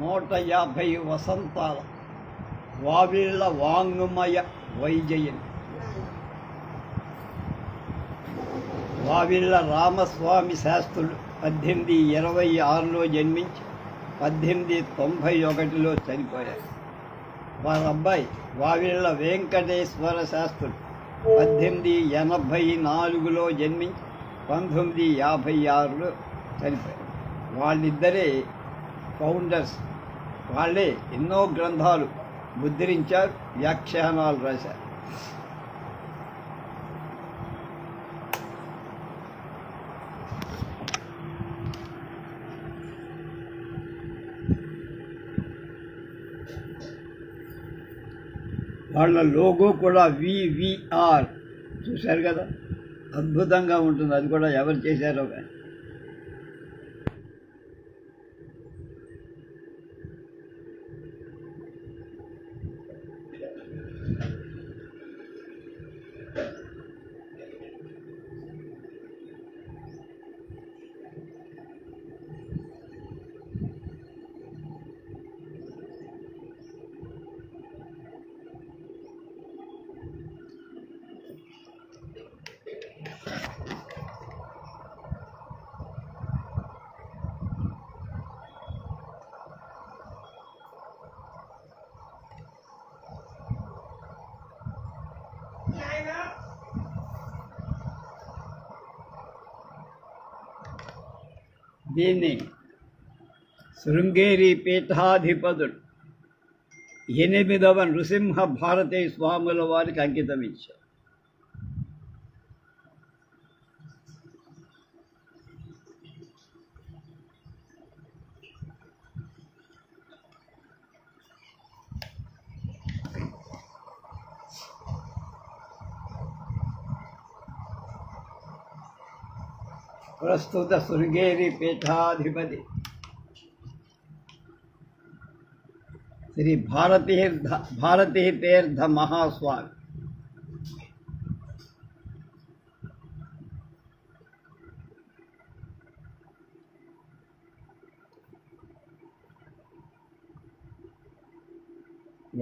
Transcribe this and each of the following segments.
150 వసంతాల వావిళ్ళ వాంగ్మయ వైజయంతి. వావిళ్ళ రామస్వామి శాస్త్రులు 1826లో జన్మించి 1891లో చనిపోయారు. వారి అబ్బాయి వావిళ్ళ వెంకటేశ్వర శాస్త్రులు 1884లో జన్మించి 1956లో చనిపోయారు. వాళ్ళిద్దరే ఫౌండర్స్. వాళ్ళే ఎన్నో గ్రంథాలు ముద్రించారు, వ్యాఖ్యానాలు రాశారు. వాళ్ళ లోగో కూడా VVR చూశారు కదా, అద్భుతంగా ఉంటుంది. అది కూడా ఎవరు చేశారో కానీ. దీన్ని శృంగేరి పీఠాధిపతుడు 8వ నృసింహ భారతీ స్వాముల వారికి అంకితం ఇచ్చారు. ప్రస్తుత శృంగేరి పీఠాధిపతి శ్రీ భారతీ తీర్థ మహాస్వామి.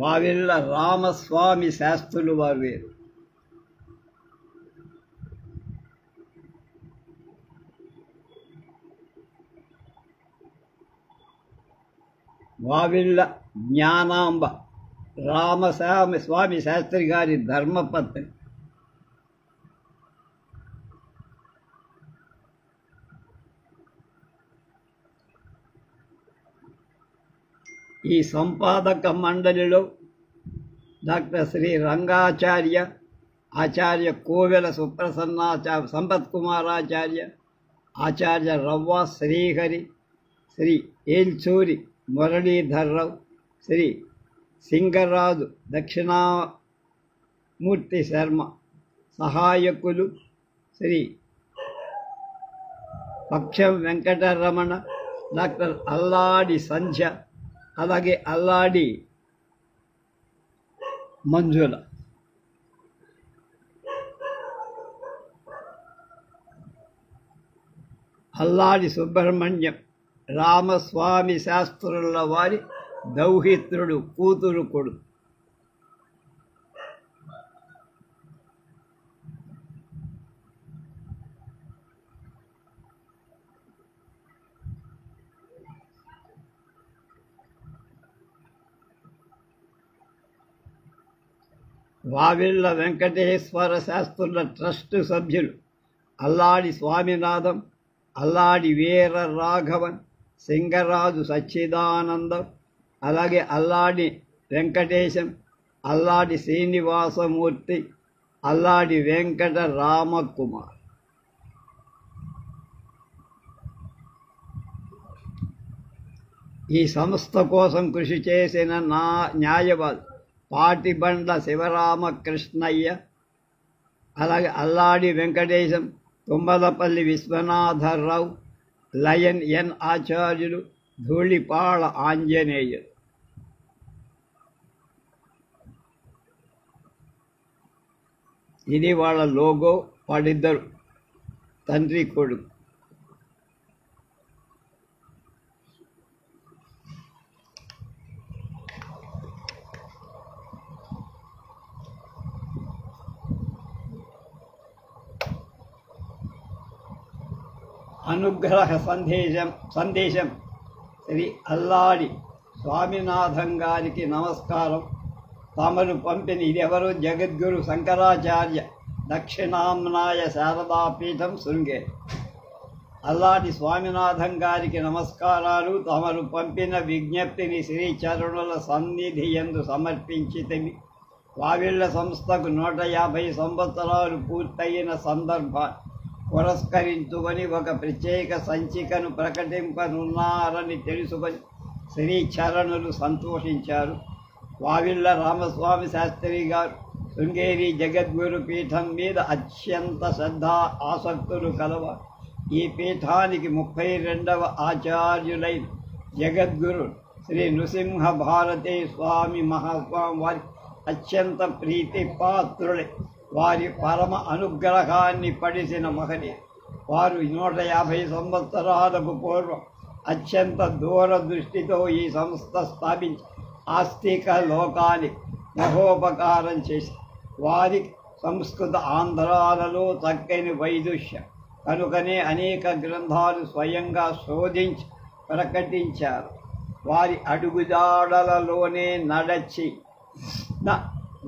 వావిళ్ళ రామస్వామి శాస్త్రులు వారు వేరు. వావిళ్ళ జ్ఞానాంబ రామస్వామి శాస్త్రి గారి ధర్మపత్ని. ఈ సంపాదక మండలిలో డాక్టర్ శ్రీ రంగాచార్య, ఆచార్య కోవెల సుప్రసన్నాచార్య, సంపత్ కుమారాచార్య, ఆచార్య రవ్వ శ్రీహరి, శ్రీ ఏల్చూరి మురళీధర్రావు, శ్రీ సింగరాజు దక్షిణామూర్తి శర్మ, సహాయకులు శ్రీ పక్షం వెంకటరమణ, డాక్టర్ అల్లాడి సంధ్య, అలాగే అల్లాడి మంజుల. అల్లాడి సుబ్రహ్మణ్యం రామస్వామి శాస్త్రుల వారి దౌహిత్రుడు, కూతురు కొడుకు. వావిళ్ళ వెంకటేశ్వర శాస్త్రుల ట్రస్ట్ సభ్యులు అల్లాడి స్వామినాథం, అల్లాడి వీర రాఘవన్, సింగరాజు సచ్చిదానందం, అలాగే అల్లాడి వెంకటేశం, అల్లాడి శ్రీనివాసమూర్తి, అల్లాడి వెంకట రామకుమార్. ఈ సంస్థ కోసం కృషి చేసిన న్యాయవాది పాటిబండ్ల శివరామకృష్ణయ్య, అలాగే అల్లాడి వెంకటేశం, తుమ్మలపల్లి విశ్వనాథరావు, లయన్ ఎన్ ఆచార్యులు, ధూళిపాళ ఆంజనేయులు. ఇది వాళ్ళ లోగో. వాళ్ళిద్దరు తండ్రి కొడుకు. అనుగ్రహ సందేశం శ్రీ అల్లాడి స్వామినాథం గారికి నమస్కారం. తమను పంపిన ఇదెవరు? జగద్గురు శంకరాచార్య దక్షిణామ్నాయ శారదాపీఠం శృంగేరి. అల్లాడి స్వామినాథం గారికి నమస్కారాలు. తమను పంపిన విజ్ఞప్తిని శ్రీచరణుల సన్నిధి యందు సమర్పించితిమి. వావిళ్ళ సంస్థకు 150 సంవత్సరాలు పూర్తయిన సందర్భాన్ని పురస్కరించుకొని ఒక ప్రత్యేక సంచికను ప్రకటింపనున్నారని తెలుసుకొని శ్రీచరణులు సంతోషించారు. వావిళ్ళ రామస్వామి శాస్త్రి గారు శృంగేరి జగద్గురు పీఠం మీద అత్యంత శ్రద్ధా ఆసక్తులు కలవారు. ఈ పీఠానికి 32వ ఆచార్యులైన జగద్గురు శ్రీ నృసింహ భారతీ స్వామి మహాస్వామి వారి అత్యంత ప్రీతి పాత్రులే. వారి పరమ అనుగ్రహాన్ని పడిసిన మహనీయులు. వారు 150 సంవత్సరాలకు పూర్వం అత్యంత దూరదృష్టితో ఈ సంస్థ స్థాపించి ఆస్తిక లోకానికి మహోపకారం చేసి వారి సంస్కృత ఆంధ్రాలలో చక్కని వైదుష్యం కనుకనే అనేక గ్రంథాలు స్వయంగా శోధించి ప్రకటించారు. వారి అడుగుజాడలలోనే నడచి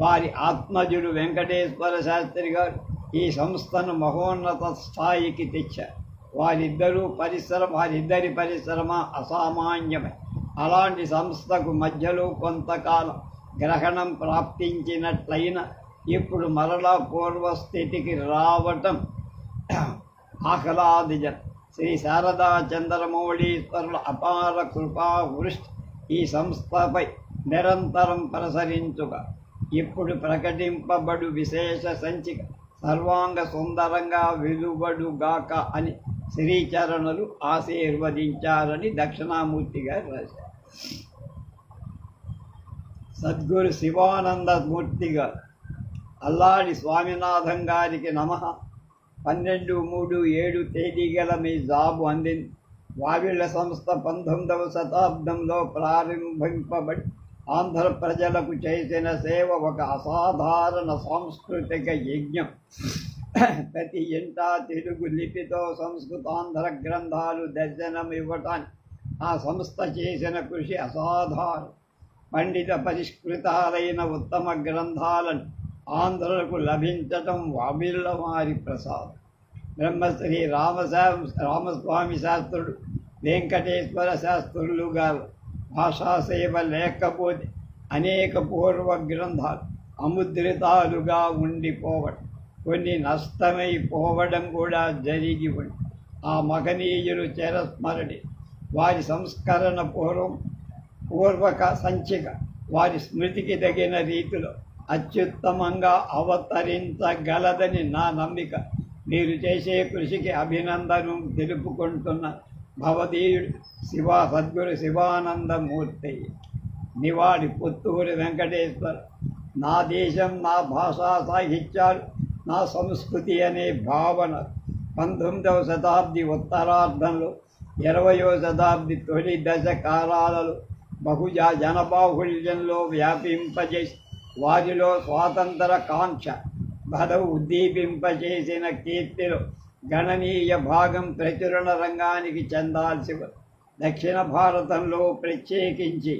వారి ఆత్మజుడు వెంకటేశ్వర శాస్త్రి గారు ఈ సంస్థను మహోన్నత స్థాయికి తెచ్చారు. వారిద్దరి పరిశ్రమ అసామాన్యమే. అలాంటి సంస్థకు మధ్యలో కొంతకాలం గ్రహణం ప్రాప్తించినట్లయినా ఇప్పుడు మరలా పూర్వస్థితికి రావటం ఆహ్లాదజనం. శ్రీ శారదా చంద్రమౌళీశ్వరుల అపార కృపా వృష్టి ఈ సంస్థపై నిరంతరం ప్రసరించుగా ఇప్పుడు ప్రకటింపబడు విశేష సంచిక సర్వాంగ సుందరంగా వెలువడుగాక అని శ్రీచరణులు ఆశీర్వదించారని దక్షిణామూర్తి గారు రాశారు. సద్గురు శివానందమూర్తి గారు అల్లాడి స్వామినాథం గారికి నమః. 12/3/7 తేదీ గల మీ జాబు అందింది. వావిళ్ళ సంస్థ 19వ శతాబ్దంలో ప్రారంభింపబడి ఆంధ్ర ప్రజలకు చేసిన సేవ ఒక అసాధారణ సాంస్కృతిక యజ్ఞం. ప్రతి ఇంటా తెలుగు లిపితో సంస్కృతాంధ్ర గ్రంథాలు దర్శనం ఇవ్వటానికి ఆ సంస్థ చేసిన కృషి అసాధారణం. పండిత పరిష్కృతాలైన ఉత్తమ గ్రంథాలను ఆంధ్రులకు లభించటం వావిళ్ళ వారి ప్రసాదం. బ్రహ్మశ్రీ రామస్వామి శాస్త్రుడు, వెంకటేశ్వర శాస్త్రులు గారు భాషాసేవ లేకపోతే అనేక పూర్వ గ్రంథాలు అముద్రితాలుగా ఉండిపోవడం, కొన్ని నష్టమైపోవడం కూడా జరిగి ఉంది. ఆ మహనీయులు చిరస్మరణి. వారి సంస్కరణ పూర్వక సంచిక వారి స్మృతికి తగిన రీతిలో అత్యుత్తమంగా అవతరించగలదని నా నమ్మిక. మీరు చేసే కృషికి అభినందన తెలుపుకుంటున్న భవదీయుడు సద్గురు శివానందమూర్తి. నివాడి పుత్తూరు వెంకటేశ్వర. నా దేశం, నా భాషా సాహిత్యాలు, నా సంస్కృతి అనే భావన 19వ శతాబ్ది ఉత్తరార్ధంలో 20వ శతాబ్ది తొలి దశ కాలాలలో జనబాహుళ్యంలో వ్యాపింపజేసి వారిలో స్వాతంత్ర కాంక్ష ఉద్దీపింపజేసిన కీర్తిలో గణనీయ భాగం ప్రచురణ రంగానికి చెందాల్సి దక్షిణ భారతంలో ప్రత్యేకించి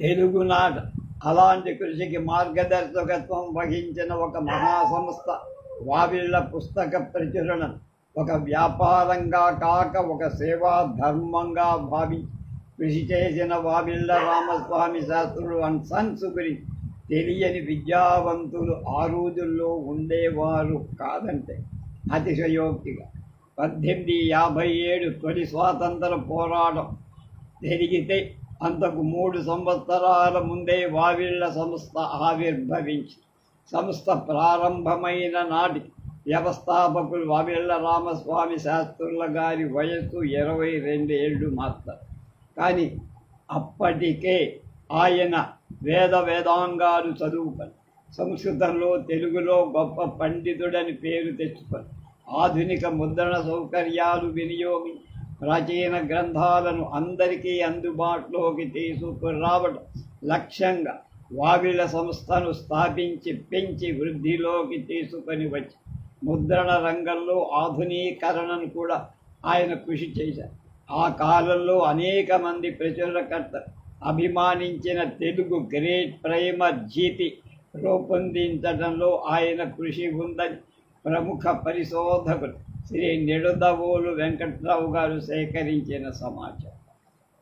తెలుగునాట అలాంటి కృషికి మార్గదర్శకత్వం వహించిన ఒక మహాసంస్థ వావిళ్ళ పుస్తక ప్రచురణ ఒక వ్యాపారంగా కాక ఒక సేవా ధర్మంగా భావించి కృషి చేసిన వావిళ్ళ రామస్వామి శాస్త్రులు అండ్ సన్స్ గురించి తెలియని విద్యావంతులు ఆ రోజుల్లో ఉండేవారు కాదంటే అతిశయోక్తిగా. 1857 తొలి స్వాతంత్ర పోరాటం జరిగితే అంతకు 3 సంవత్సరాల ముందే వావిళ్ళ సంస్థ ఆవిర్భవించి సంస్థ ప్రారంభమైన నాటి వ్యవస్థాపకులు వావిళ్ళ రామస్వామి శాస్త్రుల గారి వయస్సు 22 ఏళ్ళు మాత్రం. కానీ అప్పటికే ఆయన వేదాంగాలు చదువుకొని సంస్కృతంలో తెలుగులో గొప్ప పండితుడని పేరు తెచ్చుకొని ఆధునిక ముద్రణ సౌకర్యాలు వినియోగించి ప్రాచీన గ్రంథాలను అందరికీ అందుబాటులోకి తీసుకురావడం లక్ష్యంగా వావిళ్ళ సంస్థను స్థాపించి పెంచి వృద్ధిలోకి తీసుకొని వచ్చి ముద్రణ రంగంలో ఆధునీకరణను కూడా ఆయన కృషి చేశారు. ఆ కాలంలో అనేక మంది ప్రచురణకర్త అభిమానించిన తెలుగు గ్రేట్ ప్రైమర్ జీతి రూపొందించడంలో ఆయన కృషి ఉందని ప్రముఖ పరిశోధకులు శ్రీ నిడుదవోలు వెంకట్రావు గారు సేకరించిన సమాచారం.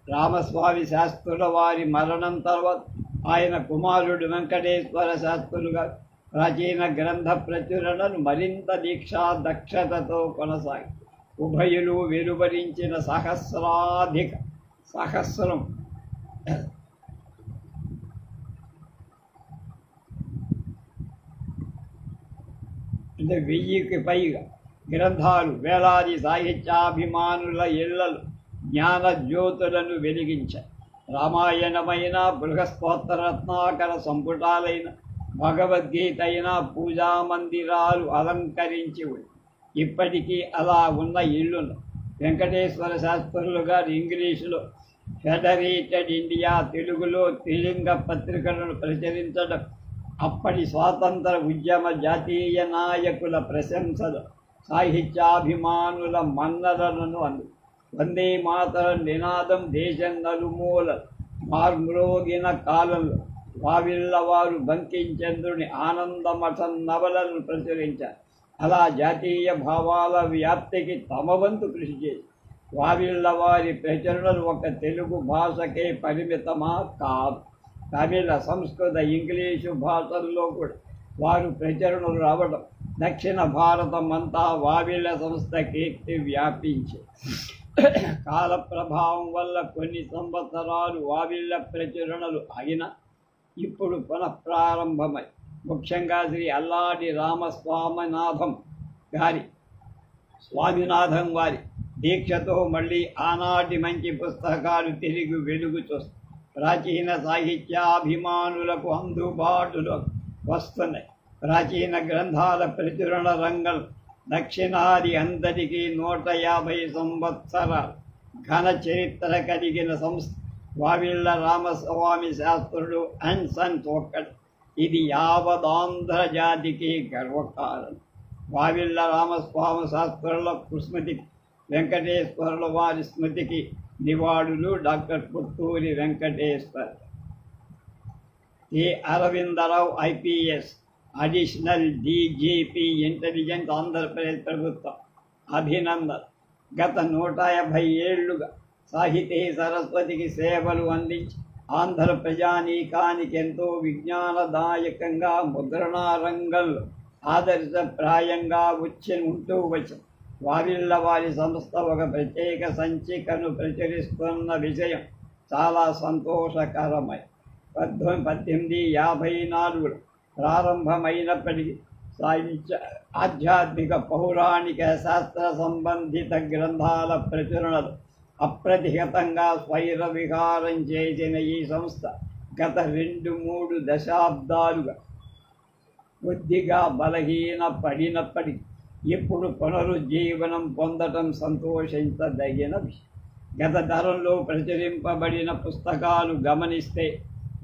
రామస్వామి శాస్త్రుల వారి మరణం తర్వాత ఆయన కుమారుడు వెంకటేశ్వర శాస్త్రులు గారు ప్రాచీన గ్రంథ ప్రచురణను మరింత దీక్షా దక్షతతో కొనసాగి ఉభయులు వెలువరించిన సహస్రం అంటే 1000కి పైగా గ్రంథాలు వేలాది సాహిత్యాభిమానుల ఇళ్లలు జ్ఞాన జ్యోతులను వెలిగించాయి. రామాయణమైన బృహస్పోత్తరత్నాకర సంపుటాలైన భగవద్గీత అయిన పూజా మందిరాలు అలంకరించి ఉంది. ఇప్పటికీ అలా ఉన్న ఇళ్ళును వెంకటేశ్వర శాస్త్రులు గారు ఇంగ్లీషులో ఫెడరేటెడ్ ఇండియా, తెలుగులో త్రిలింగ పత్రికలను ప్రచురించడం అప్పటి స్వాతంత్ర ఉద్యమ జాతీయ నాయకుల ప్రశంసలు, సాహిత్యాభిమానుల మన్ననలను అంది. వందే మాతరం నినాదం దేశం నలుమూల మార్మ్రోగిన కాలంలో వావిళ్ళవారు బంకించంద్రుని ఆనందమఠం నవలను ప్రచురించారు. అలా జాతీయ భావాల వ్యాప్తికి తమ వంతు కృషి చేసి వావిళ్ళవారి ప్రచురణలు ఒక తెలుగు భాషకే పరిమితమా కాదు, తమిళ, సంస్కృత, ఇంగ్లీషు భాషల్లో కూడా వారు ప్రచురణలు రావడం దక్షిణ భారతం అంతా వావిళ్ళ సంస్థ కీర్తి వ్యాపించి కాల ప్రభావం వల్ల కొన్ని సంవత్సరాలు వావిళ్ళ ప్రచురణలు ఆగిన ఇప్పుడు పునఃప్రారంభమై ముఖ్యంగా శ్రీ అల్లాడి రామస్వామినాథం వారి దీక్షతో మళ్ళీ ఆనాటి మంచి పుస్తకాలు తిరిగి వెలుగు చూస్తాయి. ప్రాచీన సాహిత్యాభిమానులకు అందుబాటులో వస్తున్నాయి. ప్రాచీన గ్రంథాల ప్రచురణ రంగం దక్షిణాది అందరికీ 150 సంవత్సరాలు ఘన చరిత్ర కలిగిన సంస్థ వావిళ్ళ రామస్వామి శాస్త్రుడు అండ్ సన్స్ ఒక్కటి. ఇది యావదాంధ్ర జాతికి గర్వకారణం. వావిళ్ళ రామస్వామి శాస్త్రుల స్మృతి, వెంకటేశ్వరుల వారి స్మృతికి నివాళులు. Doctor Puthuri Venkateswar. K Aravindarao IPS, additional DGP intelligence, Andhra Pradesh ప్రభుత్వం. అభినందన్. గత 150 ఏళ్లుగా సాహితీ సరస్వతికి సేవలు అందించి ఆంధ్ర ప్రజానీకానికి ఎంతో విజ్ఞానదాయకంగా ముద్రణా రంగంలో ఆదర్శప్రాయంగా ఉంటూ వచ్చింది. వావిళ్ళ వారి సంస్థ ఒక ప్రత్యేక సంచికను ప్రచురిస్తున్న విషయం చాలా సంతోషకరమై 1854లో ప్రారంభమైనప్పటికీ సాహిత్య, ఆధ్యాత్మిక, పౌరాణిక, శాస్త్ర సంబంధిత గ్రంథాల ప్రచురణలు అప్రతిహతంగా స్వైర విహారం చేసిన ఈ సంస్థ గత 2-3 దశాబ్దాలుగా కొద్దిగా బలహీన పడినప్పటికీ ఇప్పుడు పునరుజ్జీవనం పొందటం సంతోషించదగిన విషయం. గత తరంలో ప్రచురింపబడిన పుస్తకాలు గమనిస్తే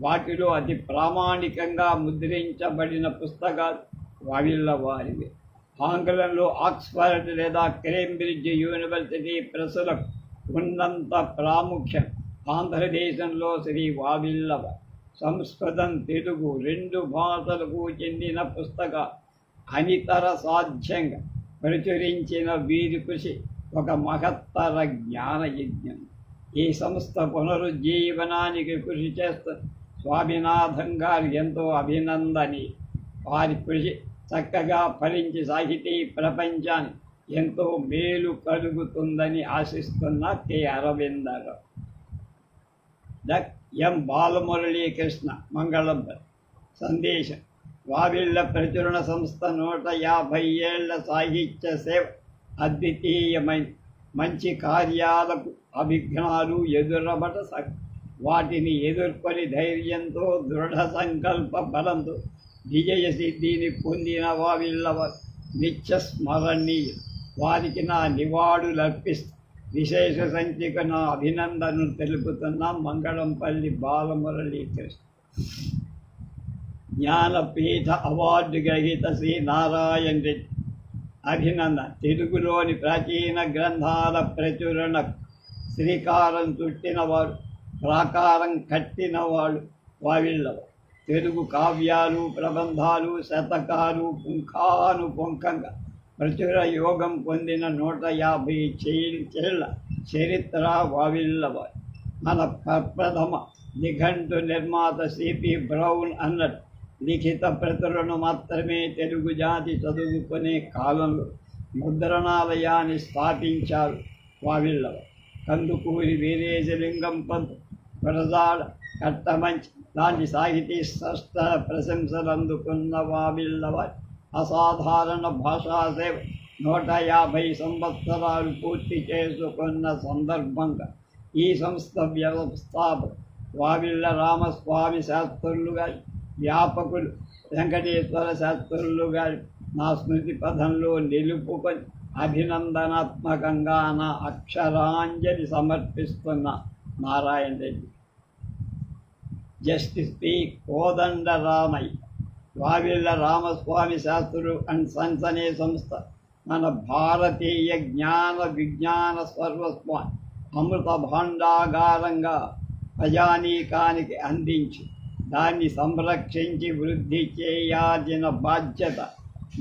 వాటిలో అతి ప్రామాణికంగా ముద్రించబడిన పుస్తకాలు వావిళ్ళ వారివి. ఆంగ్లంలో ఆక్స్ఫర్డ్ లేదా కేంబ్రిడ్జ్ యూనివర్సిటీ ప్రెస్సులకు ఉన్నంత ప్రాముఖ్యం ఆంధ్రదేశంలో శ్రీ వావిళ్ళ వారి. సంస్కృతం, తెలుగు 2 భాషలకు చెందిన పుస్తకాలు అనితర సాధ్యంగా ప్రచురించిన వీరి కృషి ఒక మహత్తర జ్ఞాన యజ్ఞం. ఈ సంస్థ పునరుజ్జీవనానికి కృషి చేస్తున్న స్వామినాథం గారు ఎంతో అభినందనీయ. వారి కృషి చక్కగా ఫలించి సాహితీ ప్రపంచానికి ఎంతో మేలు కలుగుతుందని ఆశిస్తున్న కె అరవిందరావు. ఎం బాలమురళీకృష్ణ, మంగళం. సందేశం. వావిళ్ళ ప్రచురణ సంస్థ 150 ఏళ్ల సాహిత్య సేవ అద్వితీయమైన. మంచి కార్యాలకు అభిఘ్నాలు ఎదురబడ వాటిని ఎదుర్కొని ధైర్యంతో, దృఢ సంకల్ప బలంతో విజయ సిద్ధిని పొందిన వావిళ్ళ నిత్య స్మరణీయులు. వారికి నా నివాళులు అర్పిస్తూ విశేష సంచిక నా అభినందనలు తెలుపుతున్న మంగళంపల్లి బాలమురళీకృష్ణ. జ్ఞానపీఠ అవార్డు గ్రహీత శ్రీ నారాయణ రెడ్డి అభినందన. తెలుగులోని ప్రాచీన గ్రంథాల ప్రచురణ శ్రీకారం చుట్టినవాడు, ప్రాకారం కట్టినవాడు వావిళ్ళవాడు. తెలుగు కావ్యాలు, ప్రబంధాలు, శతకాలు పుంఖానుపుంఖంగా ప్రచుర యోగం పొందిన 150 చేళ్ల చరిత్ర వావిళ్ళవాడు. మన ప్రప్రథమ నిఘంటు నిర్మాత సిపి బ్రౌన్ అన్నట్టు లిఖిత ప్రతులను మాత్రమే తెలుగు జాతి చదువుకునే కాలంలో ముద్రణాలయాన్ని స్థాపించారు వావిళ్ళవారు. కందుకూరి వీరేశలింగం పంతు, గురజాడ కట్టమంచి లాంటి సాహితీ శాస్త్ర ప్రశంసలు అందుకున్న వావిళ్ళవారి అసాధారణ భాషా సేవ 150 సంవత్సరాలు పూర్తి చేసుకున్న సందర్భంగా ఈ సంస్థ వ్యవస్థాపక వావిళ్ళ రామస్వామి శాస్త్రులు గారి, వ్యాపకులు వెంకటేశ్వర శాస్త్రులు గారి నా స్మృతి పథంలో నిలుపుకొని అభినందనాత్మకంగా నా అక్షరాంజలి సమర్పిస్తున్న Narayana Reddy. Justice P Kodandaramayya. Vavilla Ramaswamy Sastrulu and Sons అనే సంస్థ మన భారతీయ జ్ఞాన విజ్ఞాన సర్వస్వాన్ని అమృత భాండాగారంగా ప్రజానీకానికి అందించి దాన్ని సంరక్షించి వృద్ధి చేయాల్సిన బాధ్యత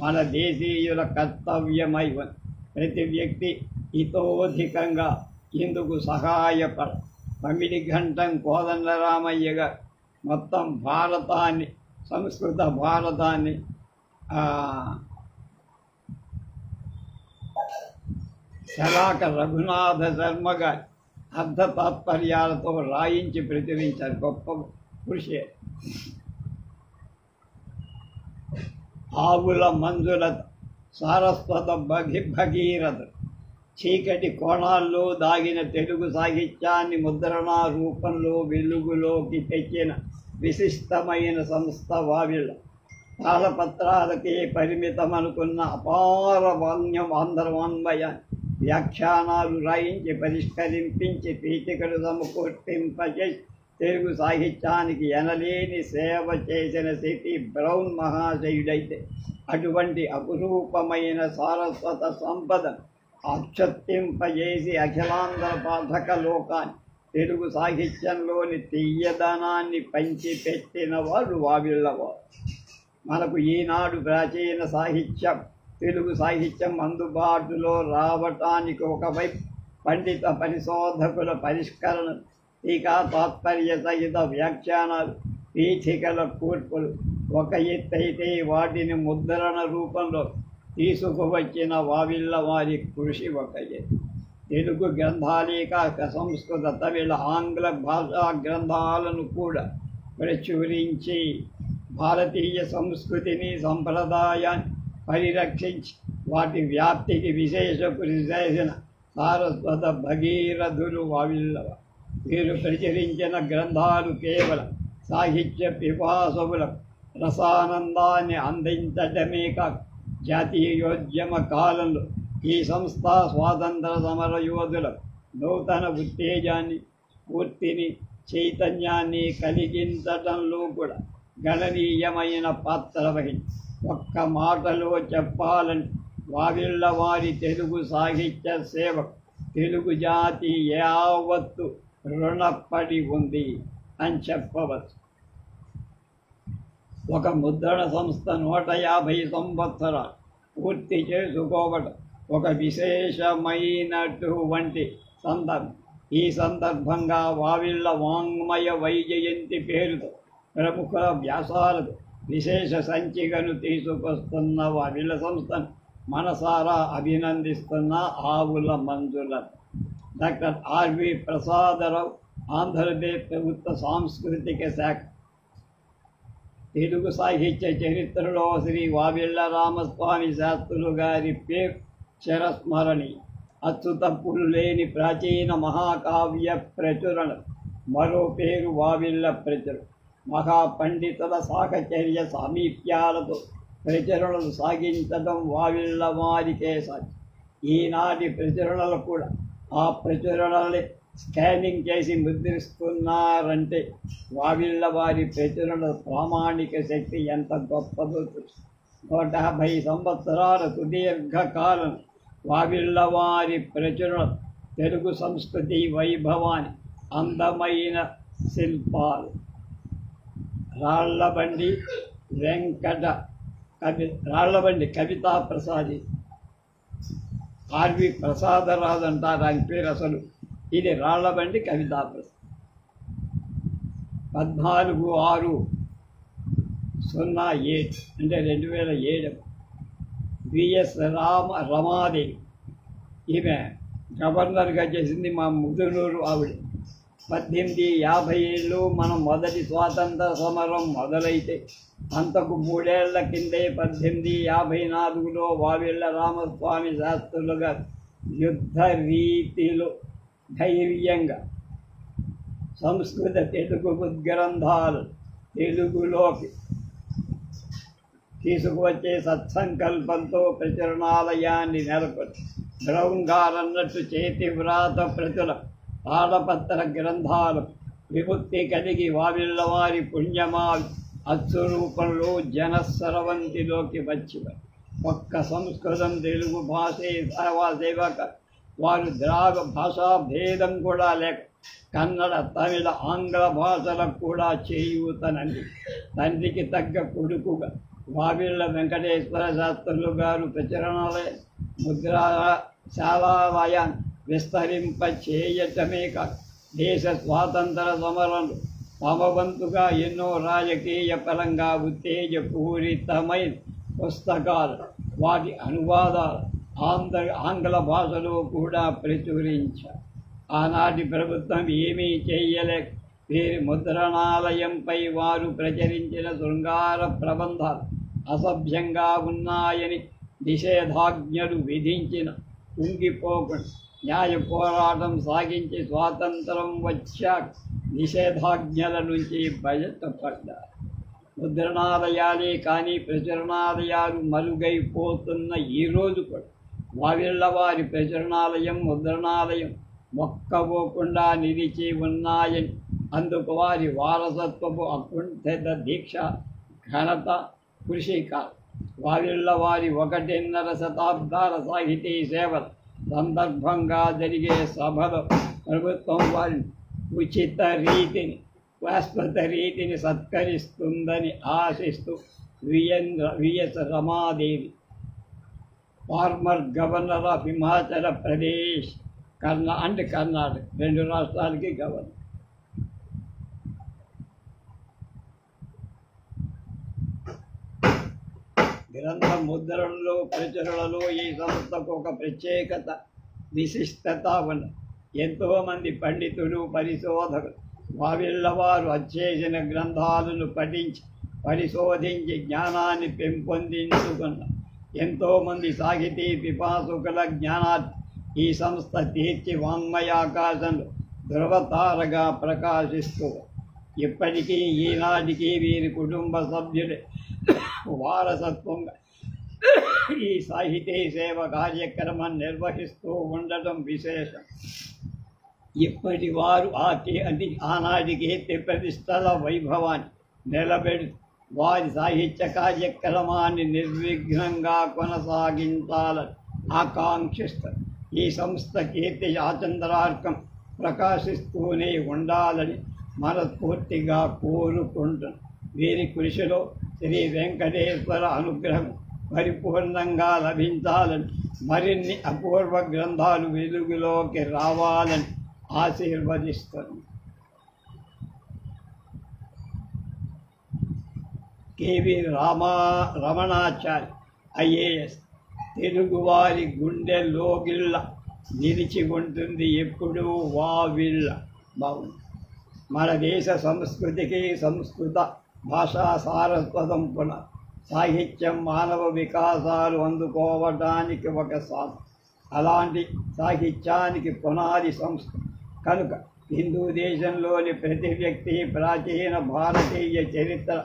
మన దేశీయుల కర్తవ్యమై ఉంది. ప్రతి వ్యక్తి హితోధికంగా ఇందుకు సహాయపడ. 9 గంటం కోదండరామయ్యగా మొత్తం భారతాన్ని, సంస్కృత భారతాన్ని శలాక రఘునాథ శర్మ గారి అర్థ తాత్పర్యాలతో రాయించి ప్రచురించారు. గొప్ప కృషి. ఆవుల మంజులత, సారస్వత భగీరథ, చీకటి కోణాల్లో దాగిన తెలుగు సాహిత్యాన్ని ముద్రణా రూపంలో వెలుగులోకి తెచ్చిన విశిష్టమైన సంస్థ వావిళ్ళ. తాళపత్రాలకే పరిమితమనుకున్న అపార వాంగ్మయాన్ని వ్యాఖ్యానాలు రాయించి పరిష్కరింపించి పీఠికలు సమకూర్తింపచేసి తెలుగు సాహిత్యానికి ఎనలేని సేవ చేసిన సిపి బ్రౌన్ మహాశయుడైతే అటువంటి అపురూపమైన సారస్వత సంపదను అక్షత్తింపజేసి అఖిలాంధ్ర పాఠక లోకాన్ని తెలుగు సాహిత్యంలోని తీయదనాన్ని పంచిపెట్టిన వాడు వావిళ్ళవాడు. మనకు ఈనాడు ప్రాచీన సాహిత్యం, తెలుగు సాహిత్యం అందుబాటులో రావటానికి ఒకవైపు పండిత పరిశోధకుల పరిష్కరణ, టీకా తాత్పర్య సహిత వ్యాఖ్యానాలు, పీఠికల కూర్పులు ఒక ఎత్తైతే వాటిని ముద్రణ రూపంలో తీసుకువచ్చిన వావిళ్ళ వారి కృషి ఒక ఎత్తు. తెలుగు గ్రంథాలే కాక సంస్కృత, తమిళ, ఆంగ్ల భాషా గ్రంథాలను కూడా ప్రచురించి భారతీయ సంస్కృతిని, సంప్రదాయాన్ని పరిరక్షించి వాటి వ్యాప్తికి విశేష కృషి చేసిన సారస్వత భగీరథులు వావిళ్ళవ. వీరు ప్రచురించిన గ్రంథాలు కేవలం సాహిత్య పిపాసములకు రసానందాన్ని అందించటమే కాక జాతీయోద్యమ కాలంలో ఈ సంస్థ స్వాతంత్ర సమర యోధులకు నూతన ఉత్తేజాన్ని, స్ఫూర్తిని, చైతన్యాన్ని కలిగించటంలో కూడా గణనీయమైన పాత్ర వహించి ఒక్క మాటలో చెప్పాలని వావిళ్ళ వారి తెలుగు సాహిత్య సేవకు తెలుగు జాతి యావత్తు రుణపడి ఉంది అని చెప్పవచ్చు. ఒక ముద్రణ సంస్థ 150 సంవత్సరాలు పూర్తి చేసుకోవడం ఒక విశేషమైనటువంటి సందర్భం. ఈ సందర్భంగా వావిళ్ళ వాంగ్మయ వైజయంతి పేరుతో ప్రముఖ వ్యాసాలకు విశేష సంచికను తీసుకొస్తున్న వావిళ్ళ సంస్థను మనసారా అభినందిస్తున్న ఆవుల మంజుల. డాక్టర్ ఆర్వి ప్రసాదరావు, ఆంధ్రప్రదేశ్ ప్రభుత్వ సాంస్కృతిక శాఖ. తెలుగు సాహిత్య చరిత్రలో శ్రీ వావిళ్ళ రామస్వామి శాస్త్రులు గారి పేరు చిరస్మరణి. అచ్చుతప్పులు లేని ప్రాచీన మహాకావ్య ప్రచురణ మరో పేరు వావిళ్ళ ప్రచురణ. మహాపండితుల సాహచర్య సామీప్యాలతో ప్రచురణలు సాగించడం వావిళ్ళ వారికే సాధ్యం. ఈనాటి ప్రచురణలు కూడా ఆ ప్రచురణలే స్కానింగ్ చేసి ముద్రిస్తున్నారంటే వావిళ్ళ వారి ప్రచురణ ప్రామాణిక శక్తి ఎంత గొప్పదో. 150 సంవత్సరాల సుదీర్ఘకాలం వావిళ్ళ వారి ప్రచురణ తెలుగు సంస్కృతి వైభవాన్ని అందమైన శిల్పాలు. రాళ్లబండి కవితా ప్రసాది, ఆర్వి ప్రసాదరాజు అంటారు ఆయన పేరు అసలు. ఇది రాళ్లబండి కవితా ప్రసాద్. 14/6/07 అంటే 2007 విఎస్ రమాదేవి ఈమె గవర్నర్గా చేసింది. మా ముదునూరు ఆవిడ. 1857 మనం మొదటి స్వాతంత్ర సమరం మొదలైతే అంతకు 3 ఏళ్ల కిందే 1854లో వావిళ్ళ రామస్వామి శాస్త్రులు గారు యుద్ధ రీతిలో ధైర్యంగా సంస్కృత తెలుగు ఉద్గ్రంథాలు తెలుగులోకి తీసుకువచ్చే సత్సంకల్పంతో ప్రచురణాలయాన్ని నెలకొల్పి బ్రౌన్గారన్నట్టు చేతి వ్రాత ప్రతుల తాళపత్ర గ్రంథాలు విముక్తి కలిగి వావిళ్ళవారి పుణ్యమా అచ్చు రూపంలో జనస్సరవంతిలోకి వచ్చి ఒక్క సంస్కృతం తెలుగు భాషే సేవక వారు ద్రావిడ భాషా భేదం కూడా లేక కన్నడ తమిళ ఆంగ్ల భాషలకు కూడా చేయూతనండి. తండ్రికి తగ్గ కొడుకుగా వావిళ్ళ వెంకటేశ్వర శాస్త్రులు గారు ప్రచురణాలయ ముద్రాశాలాలయాన్ని విస్తరింప చేయటమే కాదు దేశ స్వాతంత్ర సమరంలో తమ వంతుగా ఎన్నో రాజకీయ పరంగా ఉత్తేజపూరితమైన పుస్తకాలు వాటి అనువాదాలు ఆంగ్ల భాషలో కూడా ప్రచురించారు. ఆనాటి ప్రభుత్వం ఏమీ చేయలేక వీరి ముద్రణాలయంపై వారు ప్రచురించిన శృంగార ప్రబంధాలు అసభ్యంగా ఉన్నాయని నిషేధాజ్ఞలు విధించిన కుంగిపోకుండా న్యాయ పోరాటం సాగించి స్వాతంత్రం వచ్చాక నిషేధాజ్ఞల నుంచి బయటపడ్డారు. ముద్రణాలయాలే కానీ ప్రచురణాలయాలు మరుగైపోతున్న ఈరోజు కూడా వావిళ్ళ వారి ప్రచురణాలయం ముద్రణాలయం మొక్కబోకుండా నిలిచి ఉన్నాయని, అందుకు వారి వారసత్వపు అకుంఠిత దీక్ష ఘనత కృషి కాదు. వావిళ్ళ వారి 1.5 శతాబ్దాల సాహితీ సేవల సందర్భంగా జరిగే సభలో ప్రభుత్వం వారిని ఉచిత రీతిని శాశ్వత రీతిని సత్కరిస్తుందని ఆశిస్తూ VS Ramadevi former governor of Himachal Pradesh Karnataka 2 రాష్ట్రాలకి గవర్నర్. గ్రంథ ముద్రణలో ప్రచురణలో ఈ సంస్థకు ఒక ప్రత్యేకత విశిష్టత ఉన్న ఎంతోమంది పండితులు పరిశోధకులు వావిళ్ళవారు అచ్చేసిన గ్రంథాలను పఠించి పరిశోధించి జ్ఞానాన్ని పెంపొందించుకున్న ఎంతోమంది సాహితీ పిపాసుకుల జ్ఞానాన్ని ఈ సంస్థ తీర్చి వాంగ్మయాకాశంలో ధృవతారగా ప్రకాశిస్తూ ఇప్పటికీ ఈనాటికి వీరి కుటుంబ సభ్యులే వారసత్వంగా ఈ సాహితీ సేవ కార్యక్రమం నిర్వహిస్తూ ఉండటం విశేషం. ఇప్పటి వారు ఆనాటి కీర్తి ప్రతిష్టల వైభవాన్ని నిలబెడు వారి సాహిత్య కార్యక్రమాన్ని నిర్విఘ్నంగా కొనసాగించాలని ఆకాంక్షిస్తారు. ఈ సంస్థ కీర్తి ఆచంద్రార్కం ప్రకాశిస్తూనే ఉండాలని మనస్ఫూర్తిగా కోరుకుంటున్నాం. వీరి కృషిలో శ్రీ వెంకటేశ్వర అనుగ్రహం పరిపూర్ణంగా లభించాలని, మరిన్ని అపూర్వ గ్రంథాలు వెలుగులోకి రావాలని ఆశీర్వదిస్తుంది. కేవి రమణాచార్య ఐఏఎస్ తెలుగువారి గుండె లోగిళ్ళ నిలిచి ఉంటుంది ఎప్పుడూ వావిళ్ళ. బాగుంది. మన దేశ సంస్కృతికి సంస్కృత భాషా సారస్వతం పునః సాహిత్యం మానవ వికాసాలు అందుకోవడానికి ఒక సాధన. అలాంటి సాహిత్యానికి పునాది సంస్కృతి కనుక హిందూ దేశంలోని ప్రతి వ్యక్తి ప్రాచీన భారతీయ చరిత్ర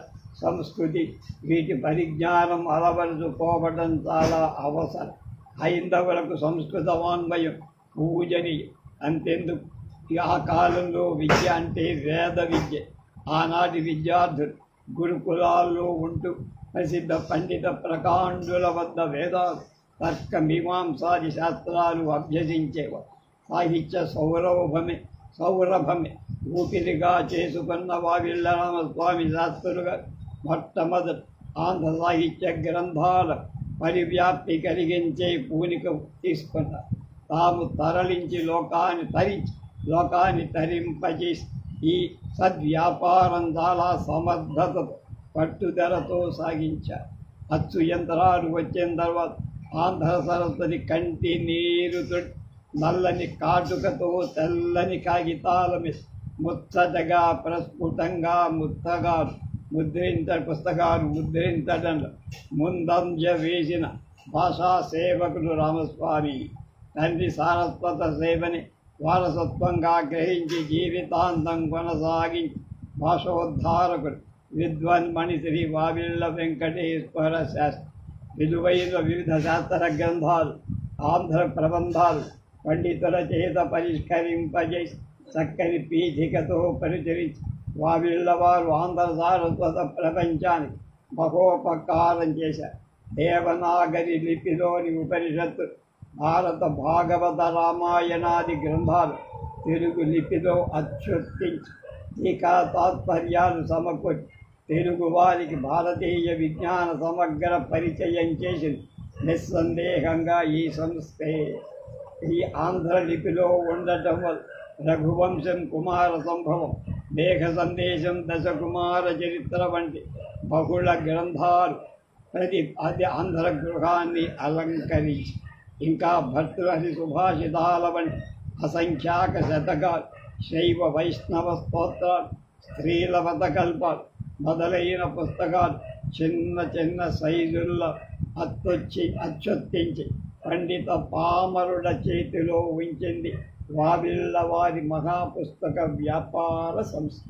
సంస్కృతి వీటి పరిజ్ఞానం అలవరుచుకోవడం చాలా అవసరం. హైందవులకు సంస్కృత వాంగ్మయం పూజనీయం. అంతెందుకు ఇక ఆ కాలంలో విద్య అంటే వేద విద్య. ఆనాటి విద్యార్థులు గురుకులాల్లో ఉంటూ ప్రసిద్ధ పండిత ప్రకాండుల వద్ద వేదాలు, తర్క మీమాంసాది శాస్త్రాలు అభ్యసించేవారు. సాహిత్య సౌరభమే ఊపిరిగా చేసుకున్న వావిళ్ళ రామస్వామి శాస్త్రులుగా మొట్టమొదటి ఆంధ్ర సాహిత్య గ్రంథాల పరివ్యాప్తి కలిగించే పూనిక తీసుకున్నారు. తాము లోకాన్ని తరింపజేసి ఈ సద్వ్యాపారం చాలా సమర్థతతో పట్టుదలతో సాగించారు. అచ్చు యంత్రాలు వచ్చిన తర్వాత ఆంధ్ర సరస్వతి కంటి నీరుతో నల్లని కాటుకతో తెల్లని కాగితాల మీద ముచ్చటగా ప్రస్ఫుటంగా పుస్తకాలు ముద్రించడంలో ముందంజ వేసిన భాషా సేవకుడు రామస్వామి. తండ్రి సారస్వత సేవని వారసత్వంగా గ్రహించి జీవితాంతం కొనసాగించి భాషోద్ధారకుడు విద్వాన్మణి శ్రీ వావిళ్ళ వెంకటేశ్వర శాస్త్రి. విలువైన వివిధ శాస్త్ర గ్రంథాలు, ఆంధ్ర ప్రబంధాలు పండితుల చేత పరిష్కరింపజేసి చక్కని పీఠికతో పరిచరించి వావిళ్ళ వారు ఆంధ్ర సారస్వత ప్రపంచానికి మహోపకారం చేశారు. దేవనాగరి లిపిలోని ఉపనిషత్తులు, భారత భాగవత రామాయణాది గ్రంథాలు తెలుగు లిపిలో అత్యుత్తించి టీకా తాత్పర్యాలు సమకూర్చి తెలుగు వారికి భారతీయ విజ్ఞాన సమగ్ర పరిచయం చేసింది. నిస్సందేహంగా ఈ సంస్థే. ఈ ఆంధ్ర లిపిలో ఉండటం వల్ల రఘువంశం, కుమార సంభవం, మేఘ సందేశం, దశకుమార చరిత్ర వంటి బహుళ గ్రంథాలు అది ఆంధ్ర గృహాన్ని అలంకరించి, ఇంకా భర్తృహరి సుభాషితాల వంటి అసంఖ్యాక శతకాలు, శైవ వైష్ణవ స్తోత్రాలు, స్త్రీల మతకల్పాలు మొదలైన పుస్తకాలు చిన్న సైజుల్లో అత్యుత్తించి పండిత పామరుల చేతిలో ఉంచింది వావిళ్ళ వారి మహాపుస్తక వ్యాపార సంస్థ.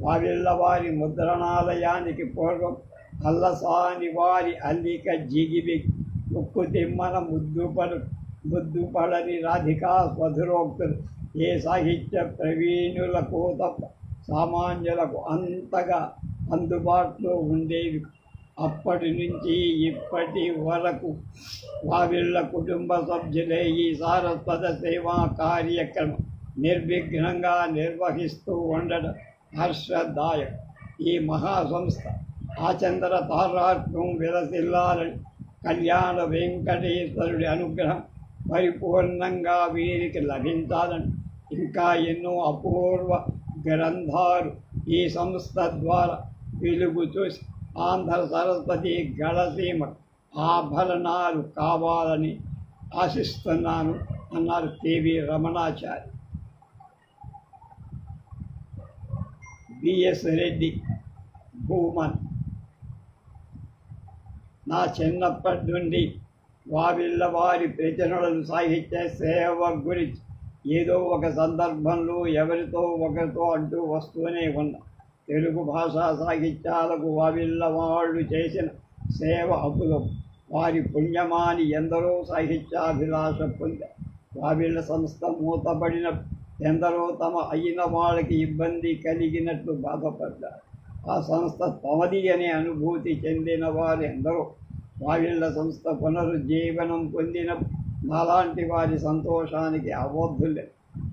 వావిళ్ళ వారి ముద్రణాలయానికి పూర్వం అల్లసాని వారి అల్లిక జిగిబి, ఉక్కు తిమ్మన ముద్దుపడని రాధికా స్వధురోక్తులు ఏ సాహిత్య ప్రవీణులకు తప్ప సామాన్యులకు అంతగా అందుబాటులో ఉండేవి. అప్పటి నుంచి ఇప్పటి వరకు వావిళ్ళ కుటుంబ సభ్యులే ఈ సారస్వత సేవా కార్యక్రమం నిర్విఘ్నంగా నిర్వహిస్తూ ఉండడం హర్షదాయకం. ఈ మహాసంస్థ ఆచంద్ర తారాత్మం విలసిల్లాలని, కళ్యాణ వెంకటేశ్వరుడి అనుగ్రహం పరిపూర్ణంగా వీరికి లభించాలని, ఇంకా ఎన్నో అపూర్వ గ్రంథాలు ఈ సంస్థ ద్వారా వెలుగు చూసి ఆంధ్ర సరస్వతి గళసీమ ఆభరణాలు కావాలని ఆశిస్తున్నాను అన్నారు కెవి రమణాచారి. బిఎస్ రెడ్డి భూమన్. నా చిన్నప్పటి నుండి వావిళ్ళ వారి ప్రచురణలు, సాహిత్య సేవ గురించి ఏదో ఒక సందర్భంలో ఎవరితో ఒకరితో అంటూ వస్తూనే ఉన్నా. తెలుగు భాషా సాహిత్యాలకు వావిళ్ళ వాళ్ళు చేసిన సేవ అపులం. వారి పుణ్యమాని ఎందరో సాహిత్యాభిలాష పొందారు. వావిళ్ళ సంస్థ మూతబడిన ఎందరో తమ అయిన వాళ్ళకి ఇబ్బంది కలిగినట్లు బాధపడ్డారు. ఆ సంస్థ తమది అనే అనుభూతి చెందిన వారు ఎందరో. వావిళ్ళ సంస్థ పునరుజ్జీవనం పొందిన నాలాంటి వారి సంతోషానికి అవధులే.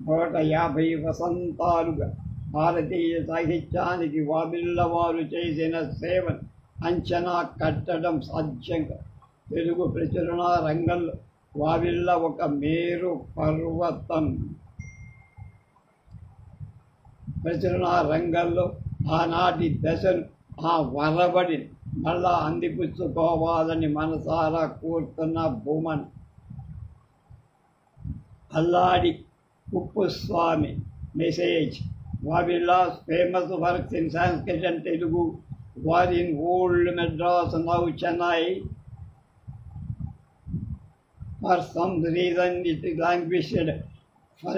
150 వసంతాలుగా భారతీయ సాహిత్యానికి వావిళ్ళ వారు చేసిన సేవను అంచనా కట్టడం సాధ్యంగా. తెలుగు ప్రచురణ రంగంలో వావిళ్ళ ఒక మేరు పర్వతం. ప్రచురణ రంగంలో ఆనాటి దశను, ఆ వరబడిని మళ్ళా అందిపుచ్చుకోవాలని మనసారా కోరుతున్న Bhuman. Alladi Kuppuswamy message. Wavilla's famous works in Sanskrit and Telugu were in old Madras, now Chennai. For some reason it languished for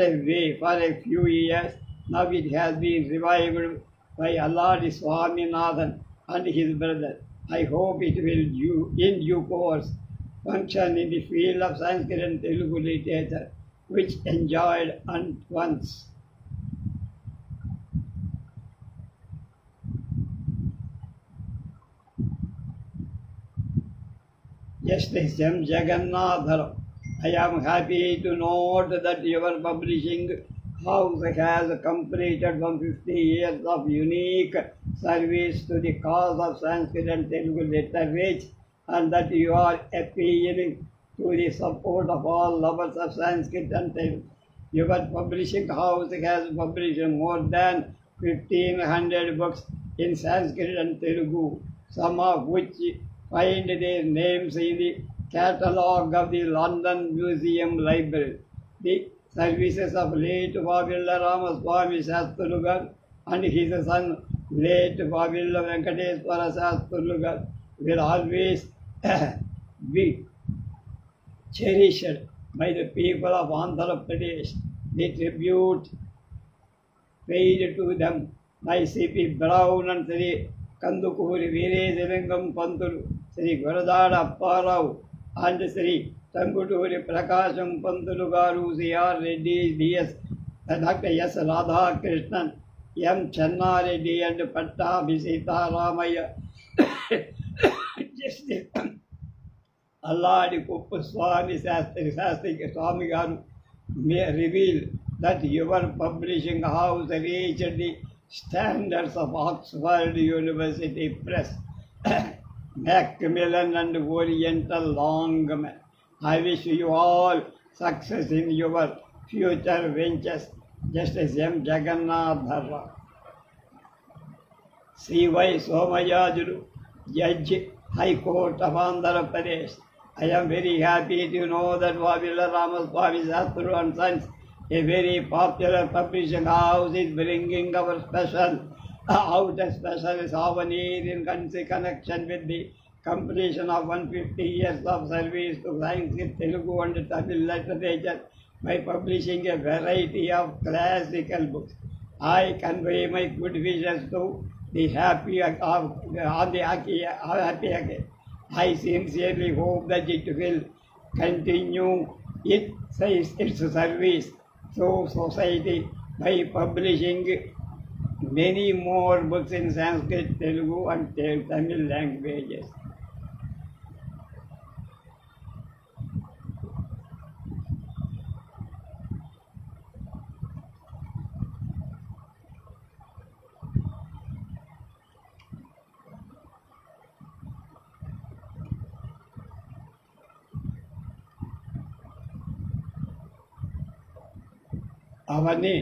a few years. Now it has been revived by Alladi Swaminathan and his brother. I hope it will in due course function in the field of Sanskrit and Telugu literature, which enjoyed once Justice M. Jagannatharam. I am happy to note that your publishing house has completed 150 years of unique service to the cause of Sanskrit and Telugu literature, and that you are appealing to the support of all lovers of Sanskrit and Telugu. Your publishing house has published more than 1,500 books in Sanskrit and Telugu, some of which find their names in the catalogue of the London Museum Library. The services of late Vavilla Ramaswamy Shastrulu garu and his son late Vavilla Venkateswara Shastrulu garu will always be cherished by the people of Andhra Pradesh. The tribute paid to them by C.P. Brown and Sri Kandukuri Veerezalingam Pantulu, Sri Guradada Apparao and Sri Tanguturi Prakasham Pantulu Garu, C.R. Reddy, D.S. Dr. S. Radha Krishnan, M. Channa Reddy and Pattabhi Sitaramaya. Justice Alladi Kuppuswami Shastri Swami Garu may reveal that your publishing house reached the standards of Oxford University Press, Macmillan and Oriental Longman. I wish you all success in your future ventures. Justice M. Jagannatharam. C.Y. Somayajulu, Judge, High Court of Andhra Pradesh. I am very happy to know that Vavilla Ramaswamy Shastrulu and Sons, a very popular publishing house, is bringing our special out a special souvenir in connection with the completion of 150 years of service to Sanskrit, Telugu and Tamil literature by publishing a variety of classical books. I convey my good wishes to the happy occasion. I sincerely hope that it will continue its service to society by publishing many more books in Sanskrit, Telugu and Tamil languages. అవన్నీ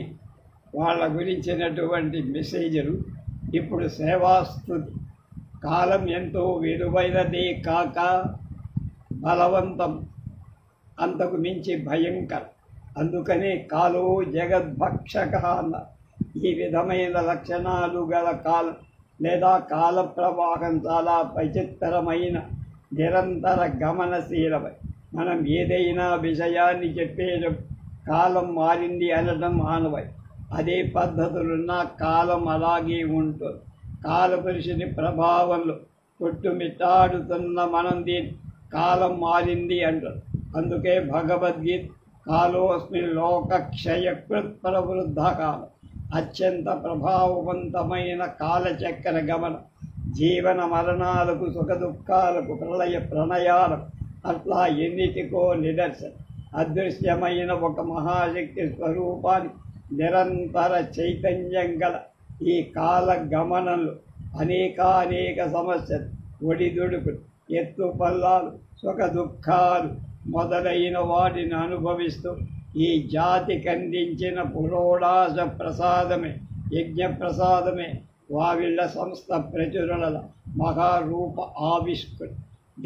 వాళ్ళ గురించినటువంటి మెసేజ్లు. ఇప్పుడు సేవాస్తుతి. కాలం ఎంతో విలువైనదే కాక బలవంతం అంతకు మించి భయంకరం. అందుకనే కాలో జగద్భక్షక అన్న. ఈ విధమైన లక్షణాలు గల కాలం లేదా కాల ప్రవాహం చాలా విచిత్రమైన నిరంతర గమనశీలమై మనం ఏదైనా విషయాన్ని చెప్పేటప్పుడు కాలం మారింది అనడం మానవై. అదే పద్ధతులున్న కాలం అలాగే ఉంటుంది. కాలపురుషుని ప్రభావంలో కొట్టుమిట్టాడుతున్న మనం దీన్ని కాలం మారింది అంటారు. అందుకే భగవద్గీత కాలోస్మి లోకక్షయకృత్ ప్రవృద్ధ కాలం, అత్యంత ప్రభావవంతమైన కాలచక్ర గమనం, జీవన మరణాలకు సుఖదుఖాలకు ప్రళయ ప్రణయాలకు అట్లా ఎన్నిటికో నిదర్శనం. అదృశ్యమైన ఒక మహాశక్తి స్వరూపాన్ని నిరంతర చైతన్యం గల ఈ కాల గమనంలో అనేక సమస్యలు, ఒడిదుడుకులు, ఎత్తుపల్లాలు, సుఖ దుఃఖాలు మొదలైన వాటిని అనుభవిస్తూ ఈ జాతికి అందించిన పురోడాస ప్రసాదమే, యజ్ఞ ప్రసాదమే వావిళ్ళ సంస్థ ప్రచురణల మహారూప ఆవిష్కృతి.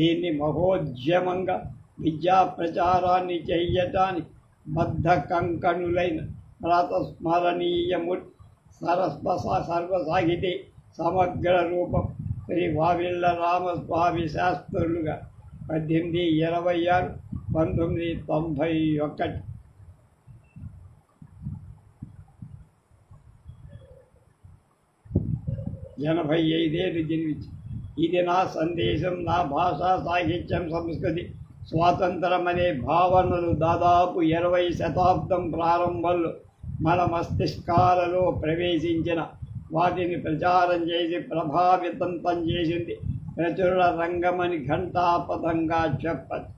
దీన్ని మహోద్యమంగా విద్యా ప్రచారాన్ని చెయ్యటానికి బద్ధ కంకణులైన ప్రాతస్మరణీయమూర్తి సర్వసాహితీ సమగ్ర రూపం శ్రీ వావిళ్ళ రామస్వామి శాస్త్రులుగా 1826-1991 85 ఏళ్ళు జన్మించి. ఇది నా సందేశం. నా భాష, సాహిత్యం, సంస్కృతి, స్వాతంత్రం అనే భావనలు దాదాపు 20వ శతాబ్దం ప్రారంభంలో మన మస్తిష్కాలలో ప్రవేశించిన వాటిని ప్రచారం చేసి ప్రభావితం చేసింది ప్రచురణ రంగమని ఘంటాపథంగా చెప్పచ్చు.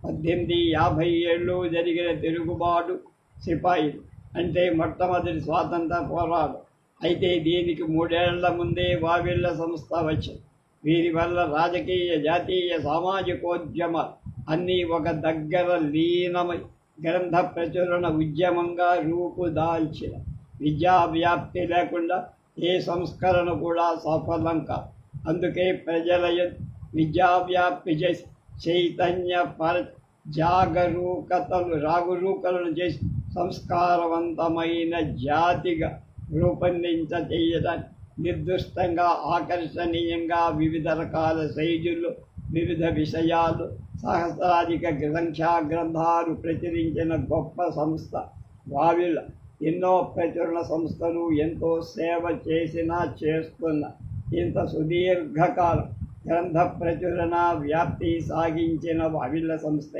1857 జరిగిన తిరుగుబాటు సిపాయిలు అంటే మొట్టమొదటి స్వాతంత్ర పోరాటం. అయితే దీనికి 3 ఏళ్ల ముందే వావిళ్ళ సంస్థ వచ్చింది. వీరి వల్ల రాజకీయ, జాతీయ, సామాజికోద్యమాలు అన్నీ ఒక దగ్గర లీనమై గ్రంథ ప్రచురణ ఉద్యమంగా రూపుదాల్చిన. విద్యా వ్యాప్తి లేకుండా ఏ సంస్కరణ కూడా సఫలం కాదు. అందుకే ప్రజల విద్యావ్యాప్తి చేసి చైతన్యపర జాగరూకతలను చేసి సంస్కారవంతమైన జాతిగా రూపొందించడానికి నిర్దిష్టంగా, ఆకర్షణీయంగా వివిధ రకాల సైజుల్లో వివిధ విషయాలు సహస్రాధిక సంఖ్యా గ్రంథాలు ప్రచురించిన గొప్ప సంస్థ వావిళ్ళ. ఎన్నో ప్రచురణ సంస్థలు ఎంతో సేవ చేసినా చేస్తున్న ఇంత సుదీర్ఘకాలం గ్రంథ ప్రచురణ వ్యాప్తి సాగించిన వావిళ్ళ సంస్థ.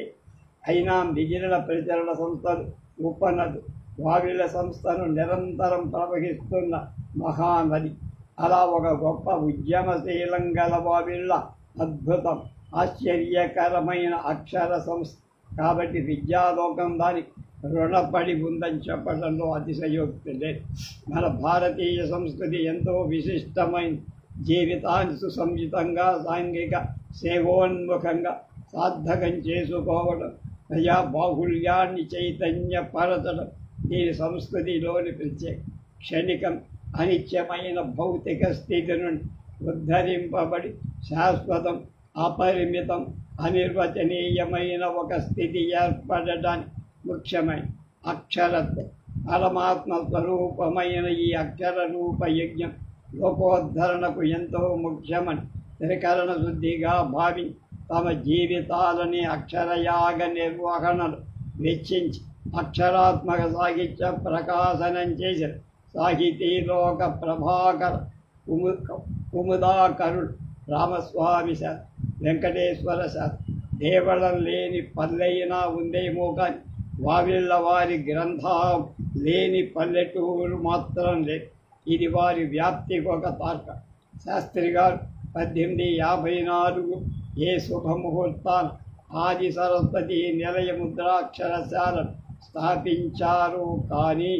అయినా మిగిలిన ప్రచురణ సంస్థలు ఉపనదు వావిళ్ళ సంస్థను నిరంతరం ప్రవహిస్తున్న మహానది. అలా ఒక గొప్ప ఉద్యమశీలం గల వావిళ్ళ అద్భుతం, ఆశ్చర్యకరమైన అక్షర సంస్థ కాబట్టి విద్యాలోకం దానికి రుణపడి ఉందని చెప్పడంలో అతిశయోక్తి లేదు. మన భారతీయ సంస్కృతి ఎంతో విశిష్టమైన, జీవితాన్ని సుసంయుతంగా, సాంఘిక సేవోన్ముఖంగా సార్థకం చేసుకోవడం, ప్రజా బాహుళ్యాన్ని చైతన్యపరచడం దీని సంస్కృతిలోని ప్రత్యేక. క్షణికం, అనిత్యమైన భౌతిక స్థితి నుండి ఉద్ధరింపబడి శాశ్వతం, అపరిమితం, అనిర్వచనీయమైన ఒక స్థితి ఏర్పడటానికి ముఖ్యమైన అక్షరత్వం. పరమాత్మ స్వరూపమైన ఈ అక్షర రూప యజ్ఞం లోకోద్ధరణకు ఎంతో ముఖ్యమని త్రికరణ శుద్ధిగా భావించి తమ జీవితాలని అక్షరయాగ నిర్వహణలు వెచ్చించి అక్షరాత్మక సాహిత్య ప్రకాశనం చేశారు. సాహితీలోక ప్రభాకర కుముదాకరుడు రామస్వామి శాస్త్రి, వెంకటేశ్వర శాస్త్రి. దేవళం లేని పల్లెయినా ఉందేమో కానీ వావిళ్ళ వారి గ్రంథం లేని పల్లెటూరు మాత్రం లేదు. ఇది వారి వ్యాప్తికి ఒక తార్కం. శాస్త్రి గారు 1854 ఏ శుభముహూర్తాన ఆది సరస్వతి నిలయ ముద్రాక్షరశాలను స్థాపించారు. కానీ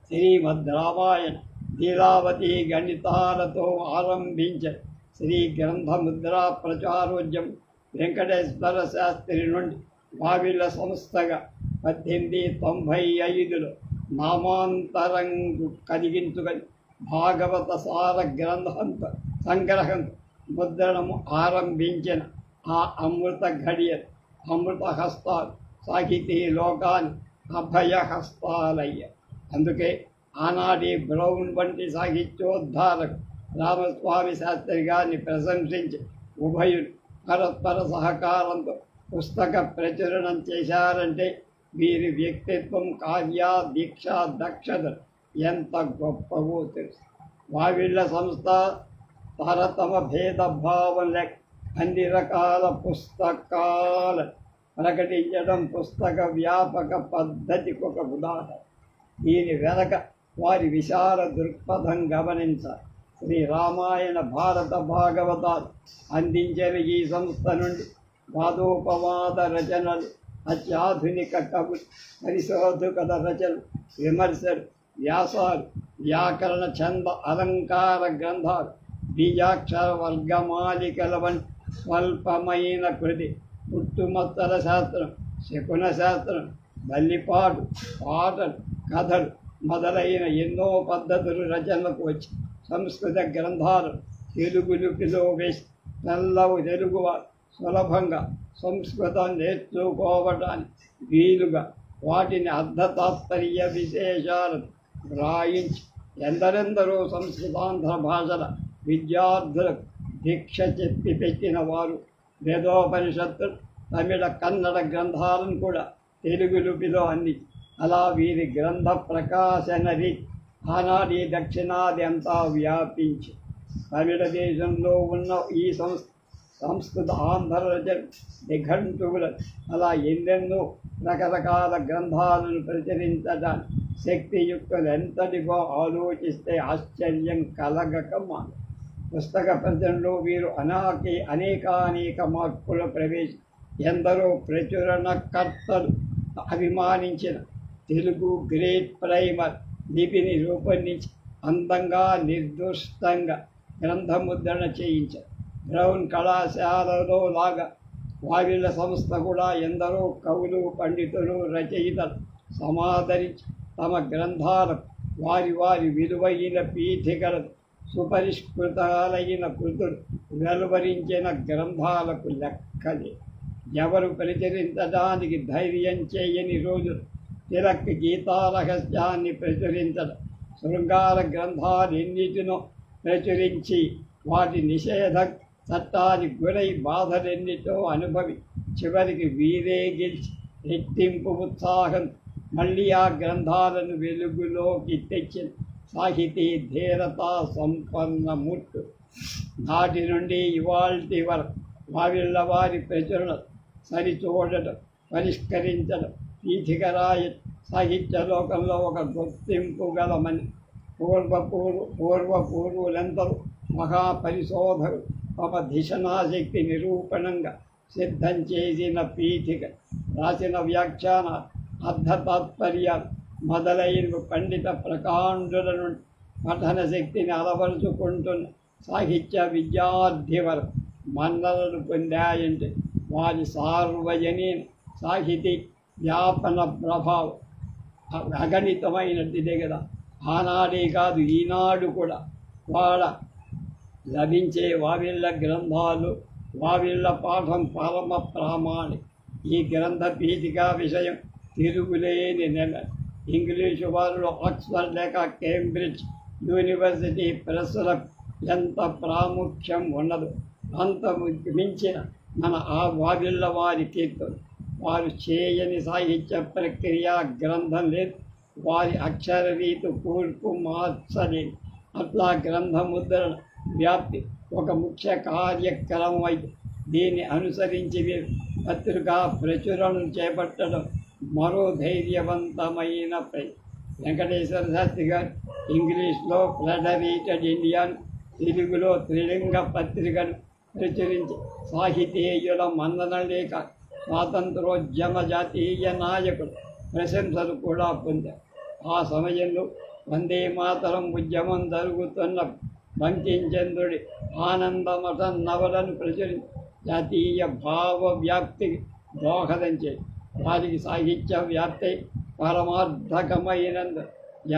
శ్రీమద్ రామాయణ లీలావతి గణితాలతో ఆరంభించే శ్రీ గ్రంథ ముద్రా ప్రచారోద్యమం వెంకటేశ్వర శాస్త్రి నుండి వావిళ్ళ సంస్థగా 1895లో నామాంతరం కలిగించుకొని భాగవత సార గ్రంథంత సంగ్రహంతో ముద్రణము ఆరంభించిన ఆ అమృత ఘడియ, అమృత హస్తాలు సాహితీ లోకాన్ని అభయ హస్తాలయ్య. అందుకే ఆనాటి బ్రౌన్ వంటి సాహిత్యోద్ధారకు రామస్వామి శాస్త్రి గారిని ప్రశంసించి ఉభయులు పరస్పర సహకారంతో పుస్తక ప్రచురణం చేశారంటే వీరి వ్యక్తిత్వం, కార్య, దీక్ష, దక్షత ఎంత గొప్పవో తెలుసు. వావిళ్ళ సంస్థ తరతమ భేదభావం లేక అన్ని రకాల పుస్తకాలు ప్రకటించడం పుస్తక వ్యాపక పద్ధతికి ఒక ఉదాహరణ. దీని వెనక వారి విశాల దృక్పథం గమనించాలి. శ్రీ రామాయణ, భారత, భాగవతాలు అందించిన ఈ సంస్థ నుండి వాదోపవాద రచనలు, అత్యాధునిక కవులు, పరిశోధకుల రచనలు, విమర్శలు, వ్యాసాలు, వ్యాకరణ, ఛంద, అలంకార గ్రంథాలు, బీజాక్షర వర్గమాలికల వంటి స్వల్పమైన కృతి, పుట్టుమత్తల శాస్త్రం, శకున శాస్త్రం, బల్లిపాటు, పాటలు, కథలు మొదలైన ఎన్నో పద్ధతులు రచనలకు వచ్చి సంస్కృత గ్రంథాలు తెలుగు లిపిలో వేసి తెల్లవు తెలుగువారు సులభంగా సంస్కృతం నేర్చుకోవడానికి వీలుగా వాటిని అర్ధతాత్పర్య విశేషాలను వ్రాయించి ఎందరెందరో సంస్కృతాంధ్ర భాషల విద్యార్థులకు దీక్ష చెప్పి పెట్టిన వారు. వేదోపనిషత్తులు, తమిళ, కన్నడ గ్రంథాలను కూడా తెలుగు లిపిలో అందించి అలా వీరి గ్రంథ ప్రకాశన రీతి ఆనాటి దక్షిణాది అంతా వ్యాపించి తమిళ దేశంలో ఉన్న ఈ సంస్కృత ఆంధ్ర రచన నిఘంటువులు అలా ఎన్నెన్నో రకరకాల గ్రంథాలను ప్రచురించడానికి శక్తియుక్తులు ఎంతటిగో ఆలోచిస్తే ఆశ్చర్యం కలగక మాన. పుస్తక ప్రచురణలో వీరు అనేకానేక మార్పులు ప్రవేశించి ఎందరో ప్రచురణకర్తలు అభిమానించిన తెలుగు గ్రేట్ ప్రైమర్ లిపిని రూపొందించి అందంగా నిర్దుష్టంగా గ్రంథముద్రణ చేయించారు. బ్రౌన్ కళాశాలలో లాగా వావిళ్ళ సంస్థ కూడా ఎందరో కవులు, పండితులు, రచయితలు సమాదరించి తమ గ్రంథాలకు వారి వారి విలువైన పీఠికలను సుపరిష్కృతాలైన కృతులు వెలువరించిన గ్రంథాలకు లెక్కలే. ఎవరు ప్రచురించడానికి ధైర్యం చేయని రోజులు తిలక్ గీతారహస్యాన్ని ప్రచురించడం, శృంగార గ్రంథాలెన్నిటినో ప్రచురించి వాటి నిషేధ చట్టానికి గురై బాధలెన్నిటో అనుభవి చివరికి వీరే గెలిచి రెట్టింపు ఉత్సాహం మళ్ళీ ఆ గ్రంథాలను వెలుగులోకి తెచ్చిన సాహితీ ధీరతా సంపన్న మూర్తు. నాటి నుండి ఇవాల్టి వరకు వావిళ్ళ వారి ప్రచురణ సరిచూడడం, పరిష్కరించడం, పీఠికరాయ సాహిత్య లోకంలో ఒక గుర్తింపు గలమని పూర్వపూర్వులందరూ మహాపరిశోధకులు తమ దిశనాశక్తి నిరూపణంగా సిద్ధం చేసిన పీఠిక, రాసిన వ్యాఖ్యాన, అర్థతాత్పర్యాలు మొదలైన పండిత ప్రకాండుల నుండి పఠన శక్తిని అలవరుచుకుంటున్న సాహిత్య విద్యార్థి వరకు మన్ననలు పొందాయంటే వారి సార్వజనీన సాహితీ వ్యాపన ప్రభావం అగణితమైనది కదా. ఆనాడే కాదు, ఈనాడు కూడా వాళ్ళ లభించే వావిళ్ళ గ్రంథాలు, వావిళ్ళ పాఠం పరమ ప్రామాణిక. ఈ గ్రంథ పీఠికా విషయం తిరుగులేని నెల. ఇంగ్లీషు వారిలో ఆక్స్ఫర్డ్ లేక కేంబ్రిడ్జ్ యూనివర్సిటీ ప్రెస్లకు ఎంత ప్రాముఖ్యం ఉన్నదో అంత మించిన మన ఆ వావిళ్ళ వారి కీర్తనలు. వారు చేయని సాహిత్య ప్రక్రియ గ్రంథం లేదు, వారి అక్షర రీతి కూర్పు మార్చలేదు. అట్లా గ్రంథముద్రణ వ్యాప్తి ఒక ముఖ్య కార్యక్రమం అయితే దీన్ని అనుసరించి వీరు పత్రికా ప్రచురణను చేపట్టడం మరో ధైర్యవంతమైన వెంకటేశ్వర శాస్త్రి గారు ఇంగ్లీష్లో ఫ్లడరీటెడ్ ఇండియన్, తెలుగులో త్రిలింగ పత్రికను ప్రచురించి సాహితీయుల మన్ననలే కాదు స్వాతంత్రోద్యమ జాతీయ నాయకులు ప్రశంసలు కూడా పొందారు. ఆ సమయంలో వందే మాతరం ఉద్యమం జరుగుతున్న బంకించంద్రుడి ఆనందమఠ నవలను ప్రచురించి జాతీయ భావ వ్యాప్తికి దోహదం చేయి. వారికి సాహిత్య వ్యాప్తి పరమార్థకమైనందు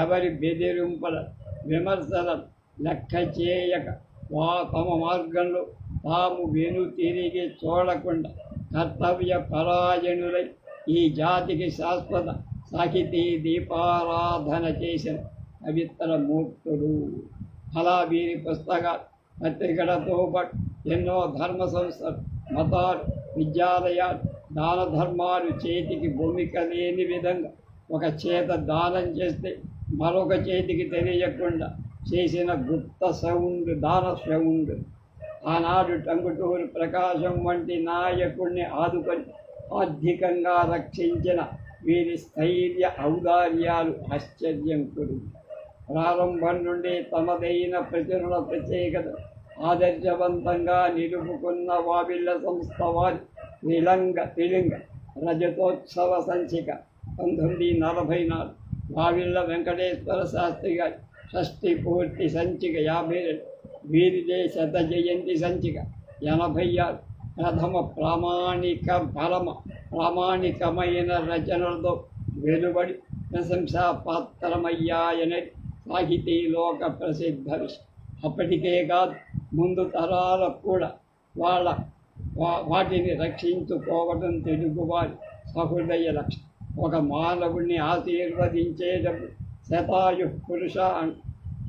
ఎవరి బెదిరింపుల విమర్శలను లెక్క చేయక తమ మార్గంలో తాము వెను తిరిగి చూడకుండా కర్తవ్య పరాయణులై ఈ జాతికి శాశ్వత సాహితీ దీపారాధన చేసిన పవిత్ర మూర్తులు. అలా వీరి పుస్తకాలు, పత్రికలతో పాటు ఎన్నో ధర్మ సంస్థలు, మతాలు, విద్యాలయాలు, దాన ధర్మాలు చేతికి భూమిక లేని విధంగా ఒక చేత దానం చేస్తే మరొక చేతికి తెలియకుండా చేసిన గుప్త సౌండ్ దాన సౌండ్. ఆనాడు టంగుటూరు ప్రకాశం వంటి నాయకుడిని ఆదుకొని ఆర్థికంగా రక్షించిన వీరి స్థైర్య ఔదార్యాలు ఆశ్చర్యం కురు. ప్రారంభం నుండి తమదైన ప్రచురణ ప్రత్యేకత ఆదర్శవంతంగా నిలుపుకున్న వావిళ్ళ సంస్థ వారి త్రిలింగ రజతోత్సవ సంచిక 1944, వావిళ్ళ వెంకటేశ్వర శాస్త్రి గారి షష్ఠి పూర్తి సంచిక 52, వీరిదే శత జయంతి సంచిక 86, ప్రథమ ప్రామాణికమైన రచనలతో వెలువడి ప్రశంసాపాత్రమయ్యాయనేది సాహితీలోక ప్రసిద్ధ విషయం. అప్పటికే కాదు, ముందు తరాలకు కూడా వాటిని రక్షించుకోవడం తెలుగువారి సహృదయ లక్ష్యం. ఒక మానవుడిని ఆశీర్వదించేటప్పుడు శతాయు పురుష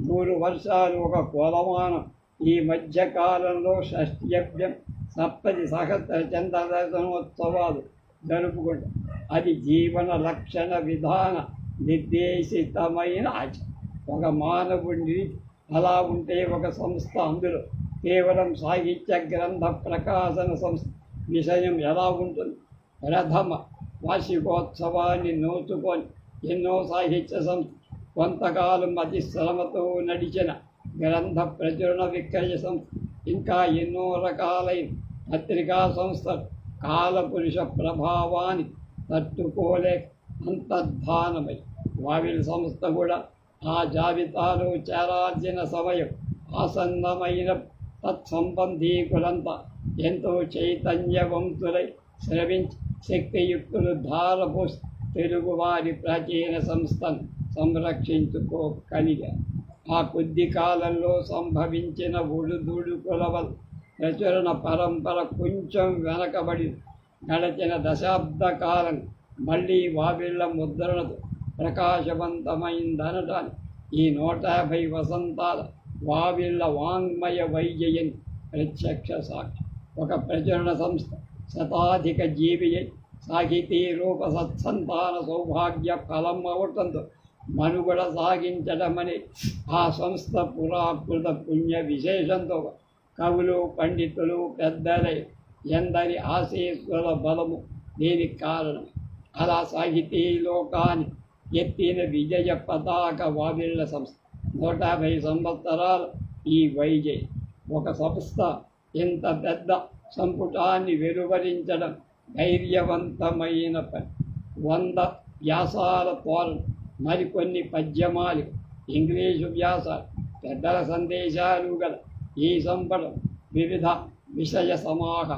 100 వర్షాలు ఒక కొలమానం. ఈ మధ్యకాలంలో షష్ఠ్యభ్యం సప్తతి సహస్ర చంద్రదర్శనోత్సవాలు జరుపుకుంటాం. అది జీవన లక్షణ విధాన నిర్దేశితమైన ఆచారం. ఒక మానవుడిని అలా ఉంటే ఒక సంస్థ, అందులో కేవలం సాహిత్య గ్రంథ ప్రకాశన సంస్థ విషయం ఎలా ఉంటుంది? ప్రథమ వార్షికోత్సవాన్ని నోచుకొని ఎన్నో సాహిత్య సంస్థ కొంతకాలం అతి శ్రమతో నడిచిన గ్రంథ ప్రచురణ విక్రయ సంస్థ, ఇంకా ఎన్నో రకాలైన పత్రికా సంస్థలు కాలపురుష ప్రభావాన్ని తట్టుకోలేక అంతర్ధానమై వావిల్ సంస్థ కూడా ఆ జాబితాలో చేరాల్సిన సమయం ఆసన్నమైన తత్సంబంధీకులంతా ఎంతో చైతన్యవంతులై శ్రవించి శక్తియుక్తులు ధారపోసి తెలుగువారి ప్రాచీన సంస్థను సంరక్షించుకోగలిగారు. ఆ కొద్ది కాలంలో సంభవించిన ఒడిదుడుకుల వల్ల ప్రచురణ పరంపర కొంచెం వెనకబడి గడచిన దశాబ్ద కాలం మళ్ళీ వావిళ్ళ ముద్రణతో ప్రకాశవంతమైందనటానికి ఈ 150 వసంతాల వావిళ్ళ వాంగ్మయ వైజయం ప్రత్యక్ష సాక్షి. ఒక ప్రచురణ సంస్థ శతాధిక జీవి సాహితీ రూప సత్సంతాన సౌభాగ్య ఫలం అవటంతో మనుగడ సాగించడమని ఆ సంస్థ పురాకృత పుణ్య విశేషంతో కవులు పండితులు పెద్దలై ఎందరి ఆశీస్సుల బలము దీనికి కారణం. అలా సాహితీ లోకాన్ని ఎత్తిన విజయ పతాక వావిళ్ళ సంస్థ. 150 సంవత్సరాల ఈ వైజయ్. ఒక సంస్థ ఇంత పెద్ద సంపుటాన్ని వెలువరించడం ధైర్యవంతమైన పని. 100 వ్యాసాల తోరణ, మరికొన్ని పద్యమాలు, ఇంగ్లీషు వ్యాసాలు, పెద్దల సందేశాలు గల ఈ సంపడం వివిధ విషయ సమాహ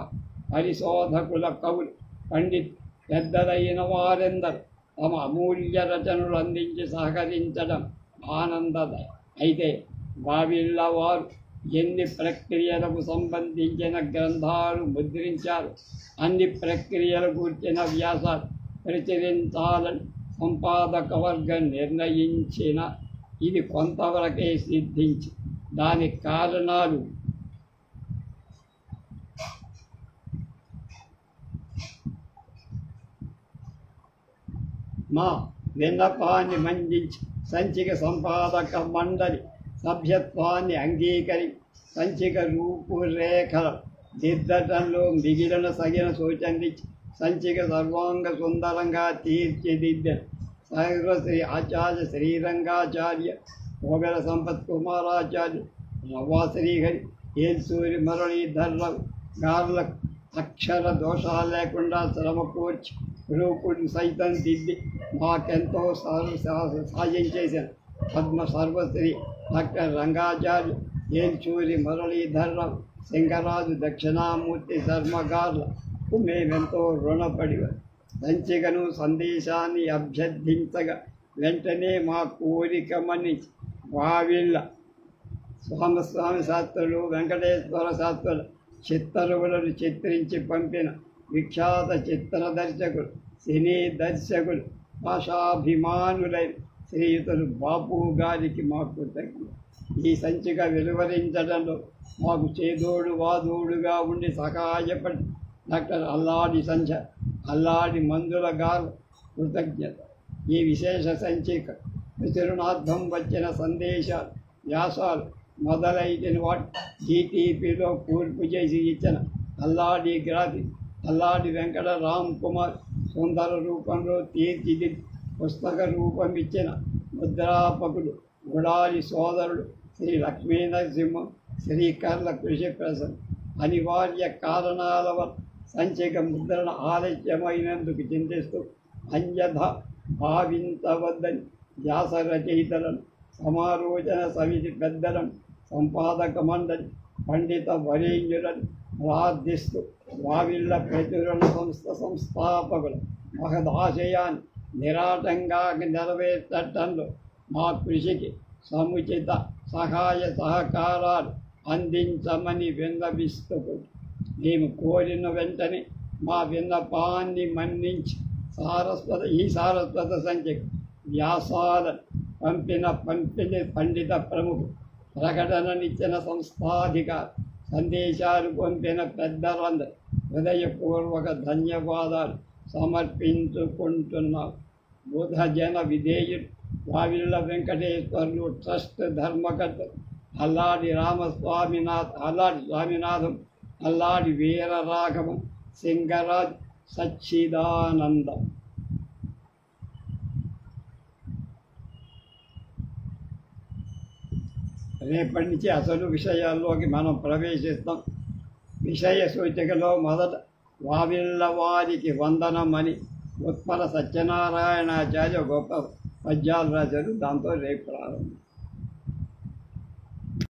పరిశోధకుల కవులు పండిత్ పెద్దలైన వారెందరూ తమ అమూల్య రచనలు అందించి సహకరించడం ఆనందదాయ. అయితే వావిళ్ళ వారు ఎన్ని ప్రక్రియలకు సంబంధించిన గ్రంథాలు ముద్రించారు, అన్ని ప్రక్రియల కూర్చిన వ్యాసాలు ప్రచురించాలని సంపాదక వర్గం నిర్ణయించిన ఇది కొంతవరకే సిద్ధించి దానికి కారణాలు మా విన్నపాన్ని మన్నించి సంచిక సంపాదక మండలి సభ్యత్వాన్ని అంగీకరి సంచిక రూపురేఖల దిద్దటంలో మిగిలిన సగిన సూచనలిచ్చి సంచిక సర్వాంగ సుందరంగా తీర్చిదిద్దారు. సర్వశ్రీ ఆచార్య శ్రీరంగాచార్య, భోగల సంపత్ కుమారాచార్య, నవాశ్రీహరి, ఏల్సూరి మురళీధర్రావు గారులకు అక్షర దోషాలు లేకుండా శ్రమ కూర్చి రూపుడిని సైతం దిద్ది మాకెంతో సాయం చేశారు. పద్మ సర్వశ్రీ డాక్టర్ రంగాచార్య, ఏల్చూరి మురళీధర్రావు, సింగరాజు దక్షిణామూర్తి శర్మ గారులకు మేమెంతో రుణపడి సంచికను సందేశాన్ని అభ్యర్థించగా వెంటనే మా కోరిక మన్నించి వావిళ్ళ స్వామి శాస్త్రులు, వెంకటేశ్వర శాస్త్రులు చిత్తరువులను చిత్రించి పంపిన విఖ్యాత చిత్ర దర్శకులు, సినీ దర్శకులు, భాషాభిమానులైన శ్రీయుతులు బాపు గారికి మాకు కృతజ్ఞతలు. ఈ సంచిక వెలువరించడంలో మాకు చేదోడు వాదోడుగా ఉండి సహాయపడి డాక్టర్ అల్లాడి సంచ, అల్లాడి మందుల గారు కృతజ్ఞత. ఈ విశేష సంచిక ప్రచురణార్థం వచ్చిన సందేశాలు, వ్యాసాలు మొదలైన వాటి జీటీపీలో కూర్పు చేసి ఇచ్చిన అల్లాడి గ్రాఫిక్, అల్లాడి వెంకట రామ్ కుమార్ సుందర రూపంలో తీర్చిదిద్ది పుస్తక రూపం ఇచ్చిన ముద్రాపకుడు గుడాలి సోదరుడు శ్రీ లక్ష్మీ నరసింహం, శ్రీకర్ల కృషి ప్రసన్న. అనివార్య కారణాల వల్ల సంచిక ముద్రణ ఆలస్యమైనందుకు చింతిస్తూ అన్యథ భావించవద్దని వ్యాస రచయితలను, సమాలోచన సమితి పెద్దలను, సంపాదక మండలి పండిత వరేణ్యులను ప్రార్థిస్తూ వావిళ్ళ ప్రచురణ సంస్థ సంస్థాపకులు మహదాశయాన్ని నిరాటంగా నెరవేర్చటంలో మా కృషికి సముచిత సహాయ సహకారాలు అందించమని విన్నవిస్తూ మేము కోరిన వెంటనే మా విన్నపాన్ని మన్నించి ఈ సారస్వత సంచిక వ్యాసాలను పంపిన పండిత ప్రముఖులు, ప్రకటననిచ్చిన సంస్థాధికారి, సందేశాలు పంపిన పెద్దలందరూ హృదయపూర్వక ధన్యవాదాలు సమర్పించుకుంటున్నారు. బుధజన విధేయుడు, వావిళ్ళ వెంకటేశ్వర్లు ట్రస్ట్ ధర్మకర్త అల్లాడి స్వామినాథం, అల్లాడి వీరరాఘవం, సింగరాజ్ సచ్చిదానందం. రేపటి నుంచి అసలు విషయాల్లోకి మనం ప్రవేశిస్తాం. విషయ సూచికలో మొదట వావిళ్ళ వారికి వందనం అని ఉత్పల సత్యనారాయణాచార్య గొప్ప పద్యాలు రాశారు. దాంతో రేపు ప్రారంభం.